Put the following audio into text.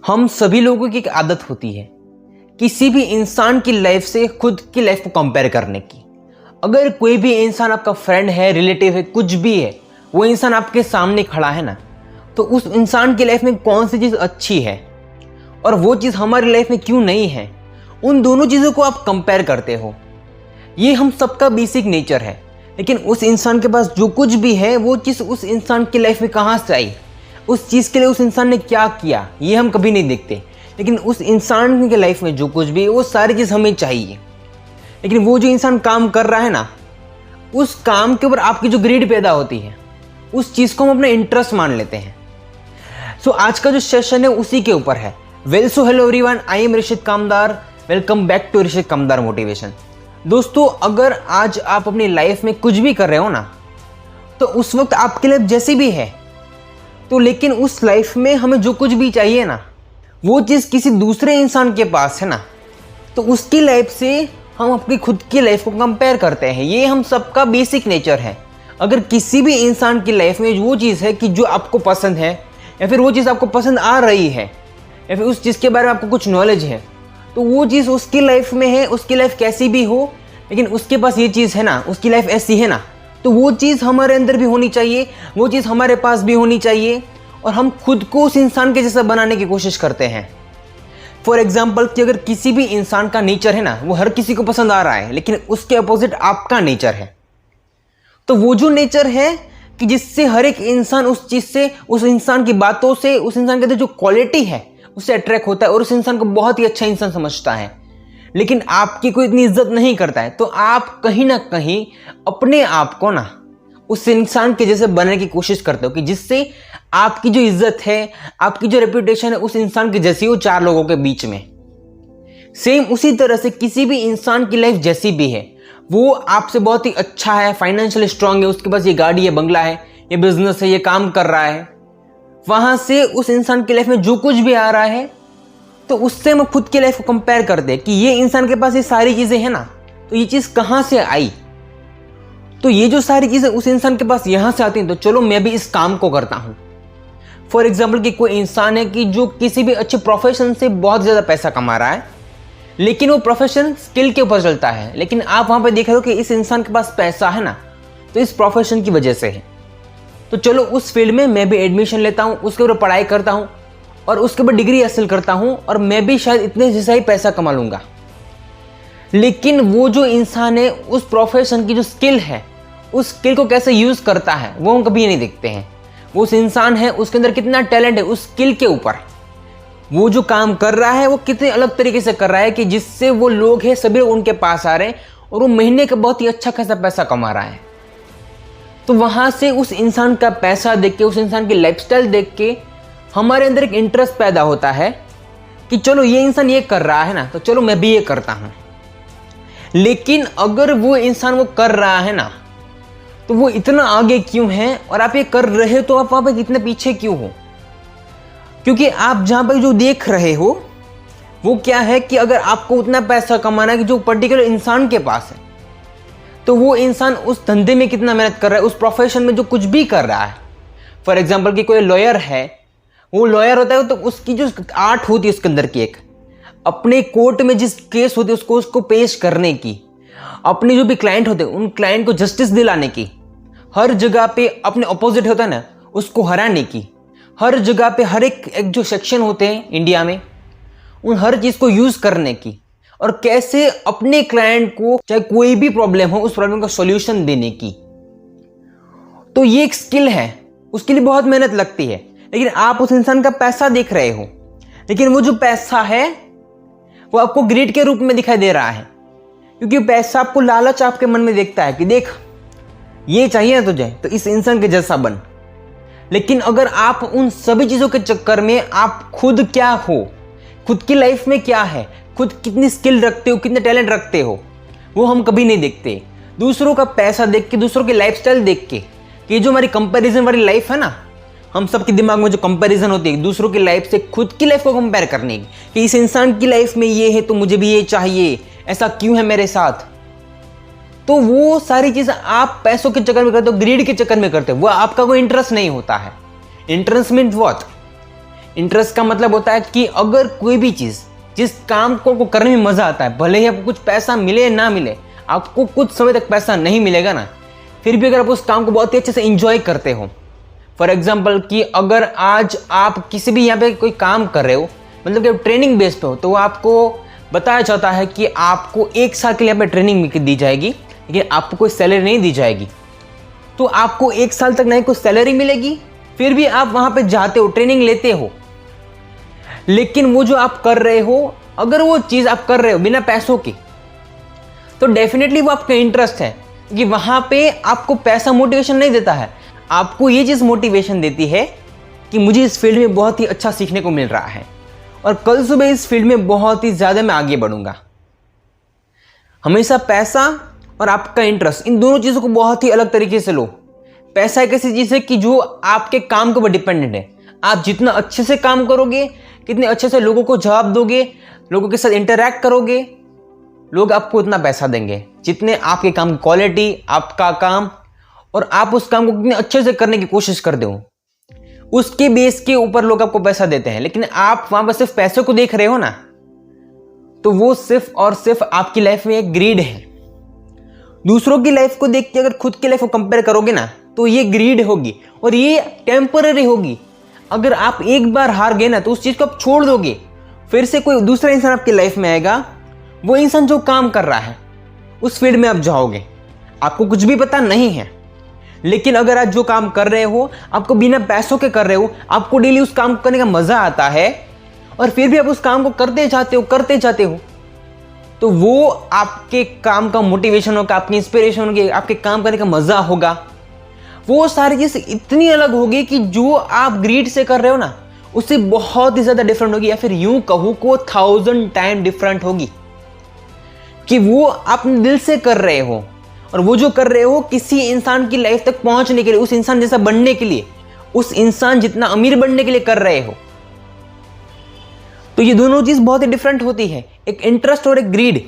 हम सभी लोगों की एक आदत होती है किसी भी इंसान की लाइफ से खुद की लाइफ को कंपेयर करने की। अगर कोई भी इंसान आपका फ्रेंड है, रिलेटिव है, कुछ भी है, वो इंसान आपके सामने खड़ा है ना, तो उस इंसान की लाइफ में कौन सी चीज़ अच्छी है और वो चीज़ हमारी लाइफ में क्यों नहीं है, उन दोनों चीज़ों को आप कंपेयर करते हो। ये हम सबका बेसिक नेचर है। लेकिन उस इंसान के पास जो कुछ भी है वो चीज़ उस इंसान की लाइफ में कहाँ से आई, उस चीज़ के लिए उस इंसान ने क्या किया, ये हम कभी नहीं देखते। लेकिन उस इंसान के लाइफ में जो कुछ भी है वो सारी चीज़ हमें चाहिए। लेकिन वो जो इंसान काम कर रहा है ना, उस काम के ऊपर आपकी जो ग्रीड पैदा होती है, उस चीज़ को हम अपना इंटरेस्ट मान लेते हैं। सो आज का जो सेशन है उसी के ऊपर है। So hello everyone, I am Rishit Kamdar. Welcome back to Rishit Kamdar motivation. दोस्तों, अगर आज आप अपनी लाइफ में कुछ भी कर रहे हो ना, तो उस वक्त आपकी लाइफ जैसी भी है, तो लेकिन उस लाइफ में हमें जो कुछ भी चाहिए ना, वो चीज़ किसी दूसरे इंसान के पास है ना, तो उसकी लाइफ से हम अपनी खुद की लाइफ को कंपेयर करते हैं। ये हम सबका बेसिक नेचर है। अगर किसी भी इंसान की लाइफ में वो चीज़ है कि जो आपको पसंद है, या फिर वो चीज़ आपको पसंद आ रही है, या फिर उस चीज़ के बारे में आपको कुछ नॉलेज है, तो वो चीज़ उसकी लाइफ में है। उसकी लाइफ कैसी भी हो, लेकिन उसके पास ये चीज़ है ना, उसकी लाइफ ऐसी है ना, तो वो चीज़ हमारे अंदर भी होनी चाहिए, वो चीज़ हमारे पास भी होनी चाहिए, और हम खुद को उस इंसान के जैसा बनाने की कोशिश करते हैं। फॉर एग्जाम्पल, कि अगर किसी भी इंसान का नेचर है ना, वो हर किसी को पसंद आ रहा है, लेकिन उसके अपोजिट आपका नेचर है, तो वो जो नेचर है कि जिससे हर एक इंसान उस चीज़ से, उस इंसान की बातों से, उस इंसान के अंदर जो क्वालिटी है उससे अट्रैक्ट होता है और उस इंसान को बहुत ही अच्छा इंसान समझता है, लेकिन आपकी कोई इतनी इज्जत नहीं करता है, तो आप कहीं ना कहीं अपने आप को ना उस इंसान के जैसे बनने की कोशिश करते हो, कि जिससे आपकी जो इज्जत है, आपकी जो रेपुटेशन है, उस इंसान की जैसी हो चार लोगों के बीच में। सेम उसी तरह से किसी भी इंसान की लाइफ जैसी भी है, वो आपसे बहुत ही अच्छा है, फाइनेंशियल स्ट्रांग है, उसके पास ये गाड़ी है, बंगला है, ये बिजनेस है, ये काम कर रहा है, वहां से उस इंसान की लाइफ में जो कुछ भी आ रहा है, तो उससे हम खुद की लाइफ को कंपेयर करते हैं कि ये इंसान के पास ये सारी चीजें हैं ना, तो ये चीज कहां से आई, तो ये जो सारी चीजें उस इंसान के पास यहां से आती हैं, तो चलो मैं भी इस काम को करता हूं। फॉर एग्जाम्पल, कि कोई इंसान है कि जो किसी भी अच्छे प्रोफेशन से बहुत ज्यादा पैसा कमा रहा है, लेकिन वो प्रोफेशन स्किल के ऊपर चलता है, लेकिन आप वहां पर देख रहे हो कि इस इंसान के पास पैसा है ना, तो इस प्रोफेशन की वजह से है, तो चलो उस फील्ड में मैं भी एडमिशन लेता हूं, उसके ऊपर पढ़ाई करता हूं और उसके ऊपर डिग्री हासिल करता हूं, और मैं भी शायद इतने जैसा ही पैसा कमा लूंगा। लेकिन वो जो इंसान है, उस प्रोफेशन की जो स्किल है, उस स्किल को कैसे यूज करता है, वो हम कभी नहीं देखते हैं। वो उस इंसान है, उसके अंदर कितना टैलेंट है उस स्किल के ऊपर, वो जो काम कर रहा है वो कितने अलग तरीके से कर रहा है कि जिससे वो लोग हैं सभी उनके पास आ रहे हैं और वो महीने का बहुत ही अच्छा खासा पैसा कमा रहा है। तो वहां से उस इंसान का पैसा देख के, उस इंसान की लाइफस्टाइल देख के हमारे अंदर एक इंटरेस्ट पैदा होता है कि चलो ये इंसान ये कर रहा है ना, तो चलो मैं भी ये करता हूं। लेकिन अगर वो इंसान वो कर रहा है ना, तो वो इतना आगे क्यों है और आप ये कर रहे हो तो आप वहां पर इतने पीछे क्यों हो? क्योंकि आप जहां पर जो देख रहे हो वो क्या है कि अगर आपको उतना पैसा कमाना है कि जो पर्टिकुलर इंसान के पास है, तो वो इंसान उस धंधे में कितना मेहनत कर रहा है, उस प्रोफेशन में जो कुछ भी कर रहा है। फॉर एग्जाम्पल, कि कोई लॉयर है, वो लॉयर होता है, तो उसकी जो आर्ट होती है उसके अंदर की, एक अपने कोर्ट में जिस केस होती है उसको पेश करने की, अपने जो भी क्लाइंट होते हैं उन क्लाइंट को जस्टिस दिलाने की, हर जगह पे अपने अपोजिट होता है ना उसको हराने की, हर जगह पे हर एक जो सेक्शन होते हैं इंडिया में, उन हर चीज को यूज करने की, और कैसे अपने क्लाइंट को चाहे कोई भी प्रॉब्लम हो उस प्रॉब्लम का सॉल्यूशन देने की। तो ये एक स्किल है, उसके लिए बहुत मेहनत लगती है। लेकिन आप उस इंसान का पैसा देख रहे हो, लेकिन वो जो पैसा है वो आपको ग्रीड के रूप में दिखाई दे रहा है, क्योंकि पैसा आपको लालच आपके मन में देखता है कि देख ये चाहिए ना तुझे, तो इस इंसान के जैसा बन। लेकिन अगर आप उन सभी चीजों के चक्कर में आप खुद क्या हो, खुद की लाइफ में क्या है, खुद कितनी स्किल रखते हो, कितने टैलेंट रखते हो, वो हम कभी नहीं देखते। दूसरों का पैसा देख के, दूसरों की लाइफस्टाइल देख के, कि जो हमारी कंपैरिजन वाली लाइफ है ना, हम सबके दिमाग में जो कंपैरिजन होती है दूसरों की लाइफ से खुद की लाइफ को कंपेयर करने की, कि इस इंसान की लाइफ में ये है तो मुझे भी ये चाहिए, ऐसा क्यों है मेरे साथ, तो वो सारी चीजें आप पैसों के चक्कर में करते हो, ग्रीड के चक्कर में करते हो, वो आपका कोई इंटरेस्ट नहीं होता है। इंटरेस्ट मीन्स व्हाट, इंटरेस्ट का मतलब होता है कि अगर कोई भी चीज़, जिस काम को करने में मज़ा आता है, भले ही आपको कुछ पैसा मिले ना मिले, आपको कुछ समय तक पैसा नहीं मिलेगा ना, फिर भी अगर आप उस काम को बहुत ही अच्छे से इंजॉय करते हो। फॉर एग्जाम्पल कि अगर आज आप किसी भी यहाँ पे कोई काम कर रहे हो, मतलब कि आप ट्रेनिंग बेस पे हो, तो आपको बताया जाता है कि आपको 1 साल के लिए यहाँ पे ट्रेनिंग दी जाएगी, लेकिन आपको कोई सैलरी नहीं दी जाएगी। तो आपको 1 साल तक नहीं कोई सैलरी मिलेगी, फिर भी आप वहाँ पे जाते हो, ट्रेनिंग लेते हो। लेकिन वो जो आप कर रहे हो, अगर वो चीज़ आप कर रहे हो बिना पैसों की, तो डेफिनेटली वो आपका इंटरेस्ट है कि वहाँ पे आपको पैसा मोटिवेशन नहीं देता है, आपको ये चीज़ मोटिवेशन देती है कि मुझे इस फील्ड में बहुत ही अच्छा सीखने को मिल रहा है और कल सुबह इस फील्ड में बहुत ही ज़्यादा मैं आगे बढ़ूंगा। हमेशा पैसा और आपका इंटरेस्ट, इन दोनों चीज़ों को बहुत ही अलग तरीके से लो। पैसा एक ऐसी चीज़ है कि जो आपके काम के ऊपर डिपेंडेंट है। आप जितना अच्छे से काम करोगे, कितने अच्छे से लोगों को जवाब दोगे, लोगों के साथ इंटरैक्ट करोगे, लोग आपको उतना पैसा देंगे। जितने आपके काम की क्वालिटी, आपका काम और आप उस काम को कितने अच्छे से करने की कोशिश करते हो, उसके बेस के ऊपर लोग आपको पैसा देते हैं। लेकिन आप वहां पर सिर्फ पैसे को देख रहे हो ना, तो वो सिर्फ और सिर्फ आपकी लाइफ में एक ग्रीड है। दूसरों की लाइफ को देख के अगर खुद की लाइफ को कंपेयर करोगे ना, तो ये ग्रीड होगी और ये टेम्पररी होगी। अगर आप एक बार हार गए ना, तो उस चीज को आप छोड़ दोगे, फिर से कोई दूसरा इंसान आपकी लाइफ में आएगा, वो इंसान जो काम कर रहा है उस फील्ड में आप जाओगे। आपको कुछ भी पता नहीं है, लेकिन अगर आप जो काम कर रहे हो, आपको बिना पैसों के कर रहे हो, आपको डेली उस काम करने का मजा आता है और फिर भी आप उस काम को करते जाते हो, तो वो आपके काम का मोटिवेशन होगा, आपकी इंस्पिरेशन होगी, आपके काम करने का मजा होगा। वो सारी चीज इतनी अलग होगी कि जो आप ग्रीड से कर रहे हो ना, उससे बहुत ही ज्यादा डिफरेंट होगी, या फिर यूं कहूं को 1000 टाइम डिफरेंट होगी। कि वो आप दिल से कर रहे हो और वो जो कर रहे हो किसी इंसान की लाइफ तक पहुंचने के लिए, उस इंसान जैसा बनने के लिए, उस इंसान जितना अमीर बनने के लिए कर रहे हो। तो ये दोनों चीज बहुत ही डिफरेंट होती है, एक इंटरेस्ट और एक ग्रीड।